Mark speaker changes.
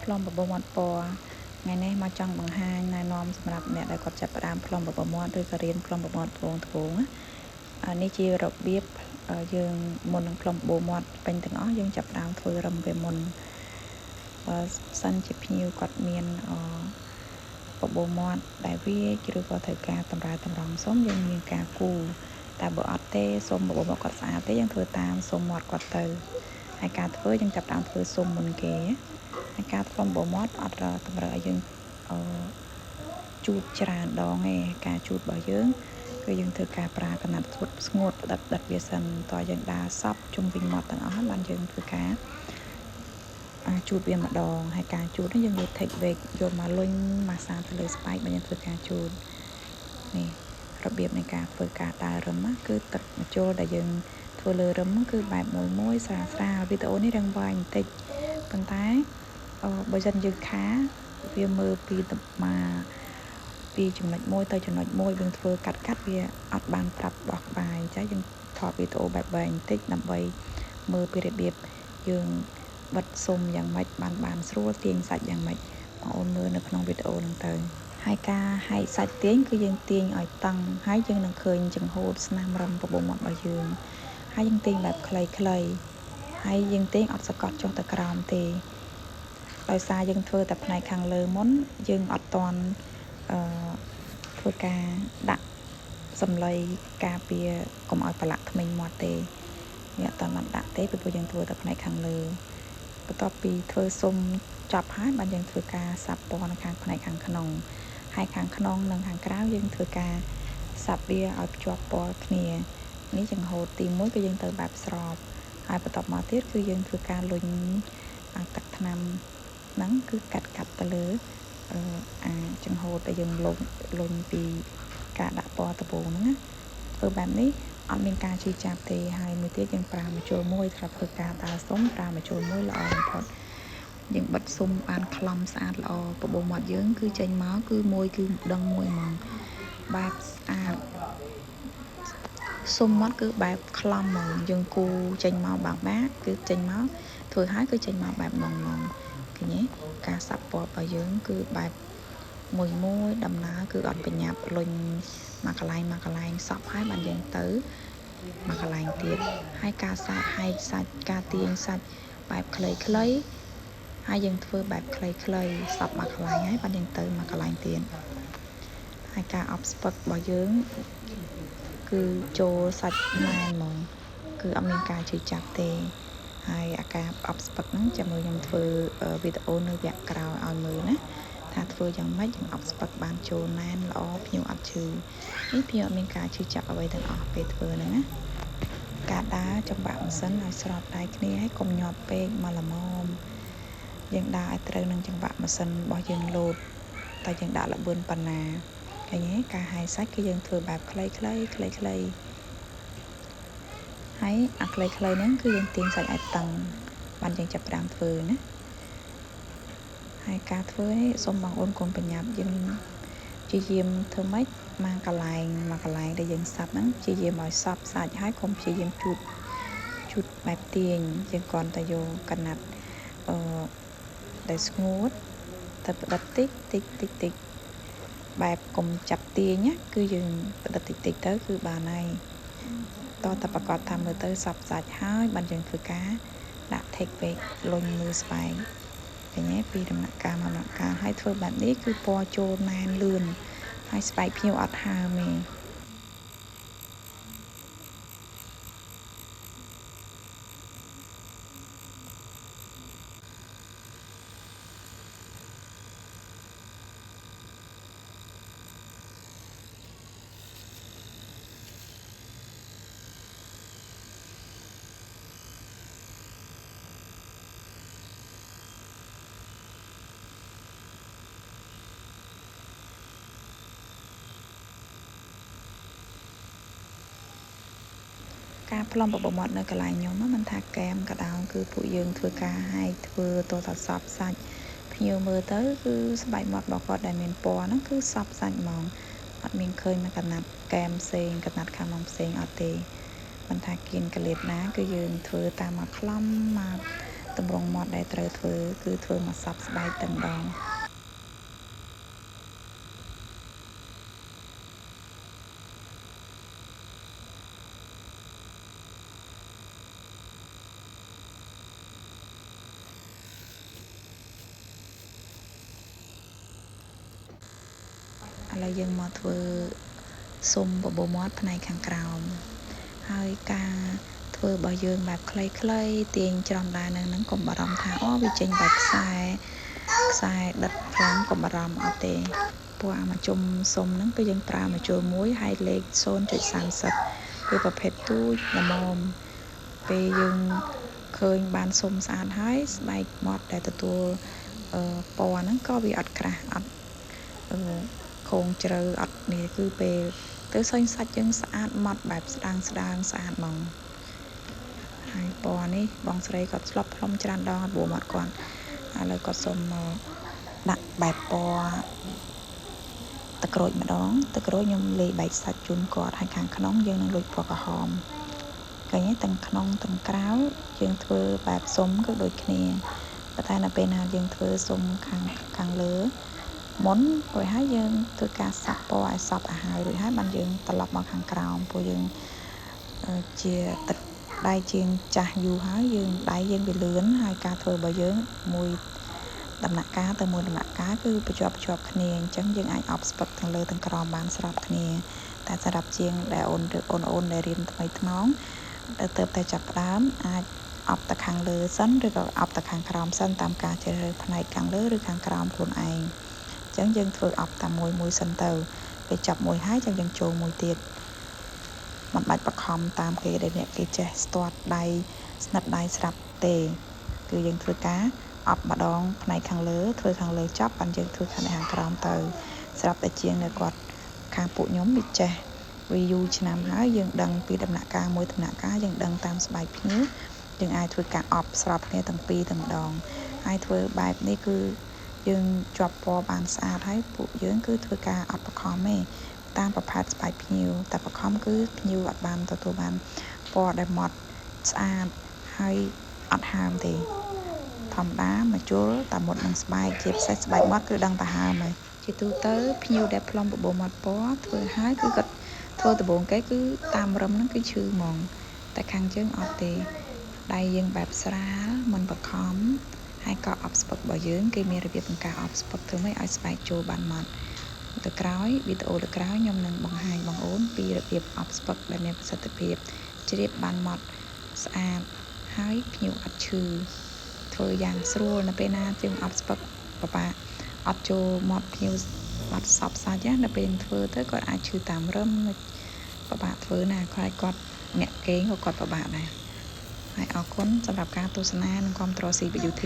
Speaker 1: ប្លុំបបមាត់ពណ៌ថ្ងៃនេះមកចង់បង្ហាញណែនាំសម្រាប់អ្នកដែលគាត់ចាប់ផ្ដើមប្លុំបបមាត់ឬក៏រៀនប្លុំបបមាត់ត្បូងណានេះជារបៀបយើងមុននឹងប្លុំបបមាត់ពេញទាំងអស់យើងចាប់ផ្ដើមធ្វើរឹមវាមុនបើសិនជាភ្ញៀវគាត់មានបបមាត់ដែលវាឬក៏ត្រូវការតម្រង់សុំយើងមានការគូតែបើអត់ទេសុំបបមាត់គាត់ស្អាតទេយើងធ្វើតាមសុំមាត់គាត់ទៅហើយការធ្វើយើងចាប់ផ្ដើមធ្វើសុំមុនគេហើយការប្លុំបបមាត់អត់តម្រូវឲ្យយើងជូតច្រើនដងទេការជូតរបស់យើងគឺយើងធ្វើការប្រើកណាត់ស្ងួតផ្ដិតវាសិនតើយើងដើរសពជុំវិញមាត់ទាំងអស់បានយើងធ្វើការជូតវាម្ដងហើយការជូតនេះយើងយក take wig យកមកលុញម៉ាសាទៅលើស្បែកបើយើងធ្វើការជូតនេះរបៀបនៃការធ្វើការដើររឹមគឺទឹកម្ជុលដែលយើងធ្វើលើរឹមគឺបែបមួយស្រាលវីដេអូនេះរឹងវែងបន្តិចប៉ុន្តែបើសិនយើងខាវាមើលពីចំណុចមួយទៅចំណុចមួយយើងធ្វើកាត់វាអត់បានប្រាប់បោះក្បាយអញ្ចឹងយើងថតវីដេអូបែបវែងបន្តិចដើម្បីមើលពីរបៀបយើងបិទសុំយ៉ាងម៉េចបានស្រួលទាញសាច់យ៉ាងម៉េចបងអូនមើលនៅក្នុងវីដេអូហ្នឹងទៅហើយការហែកសាច់ទាញគឺយើងទាញឲ្យតឹងហើយយើងនឹងឃើញចង្ហូតស្នាមរឹមបបូរមាត់របស់យើងហើយយើងទាញបែបខ្លីៗហើយយើងទាញអត់សកត់ចុះទៅក្រោមទេដោយសារយើងធ្វើតែផ្នែកខាងលើមុនយើងអត់ទាន់ធ្វើការដាក់សម្លៃការពារកុំឲ្យប្រឡាក់ធ្មេញមាត់ទេវាអត់បានដាក់ទេពីព្រោះយើងធ្វើតែផ្នែកខាងលើបន្ទាប់ពីធ្វើសុំចប់ហើយបានយើងធ្វើការសាប់ពណ៌នៅខាងផ្នែកខាងក្នុងហើយខាងក្នុងនិងខាងក្រៅយើងធ្វើការសាប់វាឲ្យភ្ជាប់ពណ៌គ្នានេះចង្ហូតទី1គឺយើងទៅបែបស្របហើយបន្ទាប់មកទៀតគឺយើងធ្វើការលុញទឹកថ្នាំហ្នឹងគឺកាត់ទៅលើចង្ហូតដែលយើងលុញពីការដាក់ពណ៌ដំបូងហ្នឹងណាធ្វើបែបនេះអត់មានការឈឺចាប់ទេហើយមួយទៀតយើងប្រើម្ជុលមួយសម្រាប់ធ្វើការដើរសុំប្រើម្ជុលមួយល្អបំផុតយើងបិទសុំបានខ្លំស្អាតល្អបបូរមាត់យើងគឺចេញមកគឺមួយគឺដឹងមួយហ្មងបែបស្អាតសុំមាត់គឺបែបខ្លំហ្មងយើងគូចេញមកបាក់គឺចេញមកធ្វើហើយគឺចេញមកបែបនងឃើញទេការសាប់ពណ៌របស់យើងគឺបែបមួយដំណើរគឺអត់ប្រញាប់លុញមកកន្លែងសពហើយបានយើងទៅមកកន្លែងទៀតហើយការសាច់ហែកសាច់ការទាញសាច់បែបខ្លីៗហើយយើងធ្វើបែបខ្លីសពមកកន្លែងហើយបានយើងទៅមកកន្លែងទៀតហើយការអប់ស្ពឹករបស់យើងគឺចូលសាច់ណែនហ្មងគឺអត់មានការជឿចាប់ទេហើយអាការអប់ស្ពឹកហ្នឹងចាំមើលខ្ញុំធ្វើវីដេអូនៅវគ្គក្រោយឲ្យមើលណាថាធ្វើយ៉ាងម៉េចយើងអប់ស្ពឹកបានចូលណែនល្អភ្ញៀវអត់ឈឺនេះភ្ញៀវអត់មានការឈឺចាប់អ្វីទាំងអស់ពេលធ្វើហ្នឹងណាការដើរចំបាក់ម៉ាស៊ីនឲ្យស្របដៃគ្នាឲ្យកុំញាប់ពេកមកល្មមយើងដើរឲ្យត្រូវនឹងចង្វាក់ម៉ាស៊ីនរបស់យើងលោតតែយើងដាក់ល្បឿនប៉ុណ្ណាឃើញទេការហែសាច់គឺយើងធ្វើបែបខ្លីហើយអាខ្លីហ្នឹងគឺយើងទាញសាច់ឲ្យតឹងបានយើងចាប់ផ្ដើមធ្វើណាហើយការធ្វើនេះសូមបងប្អូនកុំប្រញាប់យើងព្យាយាមធ្វើម៉េចមកកន្លែងដែលយើងសាប់ហ្នឹងព្យាយាមឲ្យសប់សាច់ហើយកុំព្យាយាមជូតបែបទាញយើងគ្រាន់តែយកកណាត់ដែលស្ងួតទៅផ្ដិតតិចបែបកុំចាប់ទាញណាគឺយើងផ្ដិតតិចទៅគឺបានហើយតោះតែប្រកាសថាមើលទៅសពសាច់ហើយបានយើងធ្វើការដាក់ take wig លុញមើលស្បែកឃើញទេពីដំណាក់កាលមកដំណាក់កាលហើយធ្វើបែបនេះគឺពណ៌ចូលណែនលឿនហើយស្បែកភ្ញៀវអត់ហើមទេការប្លុំបបមាត់នៅកន្លែងខ្ញុំមិនថាកែមក៏ដោយគឺពួកយើងធ្វើការហែកធ្វើតតសពសាច់ភ្ញៀវមើលទៅគឺស្បែកមាត់របស់គាត់ដែលមានពណ៌ហ្នឹងគឺសពសាច់ហ្មងអត់មានឃើញមកកណាត់កែមផ្សេងកណាត់ខាងផ្សេងអត់ទេមិនថាគៀនកលៀតណាគឺយើងធ្វើតាមមកខ្លំមក តម្រង់មាត់ដែលត្រូវធ្វើគឺធ្វើមកសពស្បែកតែម្ដងឥឡូវយើងមកធ្វើសុំបបោមាត់ផ្នែកខាងក្រោមហើយការធ្វើរបស់យើងបែបខ្លីៗទាញច្រំដែរនៅហ្នឹងកុំបារម្ភថាអូវាចេញបែបខ្សែដិតខ្លាំងកុំបារម្ភអត់ទេព្រោះអាមកជុំសុំហ្នឹងគឺយើងប្រើមកចូលមួយហើយលេខ 0.30 គឺប្រភេទទូចល្មមពេលយើងឃើញបានសុំស្អាតហើយស្បែកមាត់ដែលទទួលពណ៌ហ្នឹងក៏វាអត់ក្រាស់អត់ខូងជ្រៅអត់នេះគឺពេលទៅសើញសាច់យើងស្អាតម៉ត់បែបស្ដាងស្អាតហ្មងហើយពណ៌នេះបងស្រីគាត់ឆ្លប់ផ្លុំច្រើនដងអត់បួមាត់គាត់ឥឡូវគាត់សុំដាក់បែបពណ៌ទឹកក្រូចម្ដងទឹកក្រូចខ្ញុំលាយបែកសាច់ជូនគាត់ហើយខាងក្នុងយើងនឹងលួចពណ៌ក្រហមឃើញទេទាំងក្នុងទាំងក្រៅយើងធ្វើបែបសុំគឺដូចគ្នាប៉ុន្តែនៅពេលណាយើងធ្វើសុំខាងលើមុនរួចហើយយើងធ្វើការសាប់ពណ៌ឲ្យសព្វឲ្យហើយរួចហើយបានយើងត្រឡប់មកខាងក្រោមព្រោះយើងជាទឹកដៃជាងចាស់យូរហើយយើងដៃយើងវាលឿនហើយការធ្វើរបស់យើងមួយដំណាក់កាលទៅមួយដំណាក់កាលគឺបញ្ជាប់គ្នាអញ្ចឹងយើងអាចអបស្ពឹកទាំងលើទាំងក្រោមបានស្របគ្នាតែសម្រាប់ជាងដែលអូនដែលរៀនថ្មីថ្មងទៅតែចាប់ផ្ដើមអាចអបទៅខាងលើសិនឬក៏អបទៅខាងក្រោមសិនតាមការជ្រើសរើសផ្នែកខាងលើឬខាងក្រោមខ្លួនឯងអញ្ចឹងយើងធ្វើអបតាមមួយសិនទៅពេលចាប់មួយហើយចឹងយើងចូលមួយទៀតមិនបាច់បខំតាមគេដែលអ្នកគេចេះស្ទាត់ដៃស្និតដៃស្រាប់ទេគឺយើងធ្វើការអបម្ដងផ្នែកខាងលើធ្វើខាងលើចប់បានយើងធ្វើខាងក្រោមទៅស្រាប់តែជាងនៅគាត់ខាងពួកខ្ញុំវាចេះវាយូរឆ្នាំហើយយើងដឹងពីដំណាក់កាលមួយដំណាក់កាលយើងដឹងតាមស្បែកភ្ញៀវយើងអាចធ្វើការអបស្របគ្នាទាំងពីរតែម្ដងហើយធ្វើបែបនេះគឺយើងជាប់ពណ៌បានស្អាតហើយពួកយើងគឺធ្វើការអត់បខំទេតាមប្រភេទស្បែកភ្ញៀវតែបខំគឺភ្ញៀវអត់បានទទួលបានពណ៌ដែលម៉ត់ស្អាតហើយអត់ហើមទេធម្មតាមកជុលតែមុតនឹងស្បែកជាពិសេសស្បែកម៉ត់គឺដឹងតែហើមហើយជាទូទៅភ្ញៀវដែលផ្លុំបបោមាត់ពណ៌ធ្វើហើយគឺគាត់ធ្វើដំបូងគេគឺតាមរឹមហ្នឹងគឺឈឺហ្មងតែខាងយើងអត់ទេដៃយើងបែបស្រាលមិនបខំហើយក៏អបស្ពឹករបស់យើងគេមានរបៀបក្នុងការអបស្ពឹកធ្វើម៉េចឲ្យស្បែកចូលបានម៉ត់ទៅក្រោយវីដេអូទៅក្រោយខ្ញុំនឹងបង្ហាញបងអូនពីរបៀបអបស្ពឹកដែលមានប្រសិទ្ធភាពជ្រាបបានម៉ត់ស្អាតហើយភ្ញៀវអត់ឈឺធ្វើយ៉ាងស្រួលនៅពេលណាយើងអបស្ពឹកបបាអត់ចូលមាត់ភ្ញៀវបាត់សពសាច់ណាពេលធ្វើទៅគាត់អាចឈឺតាមរឹមបបាធ្វើណាគាត់អ្នកគេងក៏គាត់បបាដែរហើយអរគុណសម្រាប់ការទស្សនានិងគាំទ្រ CBUT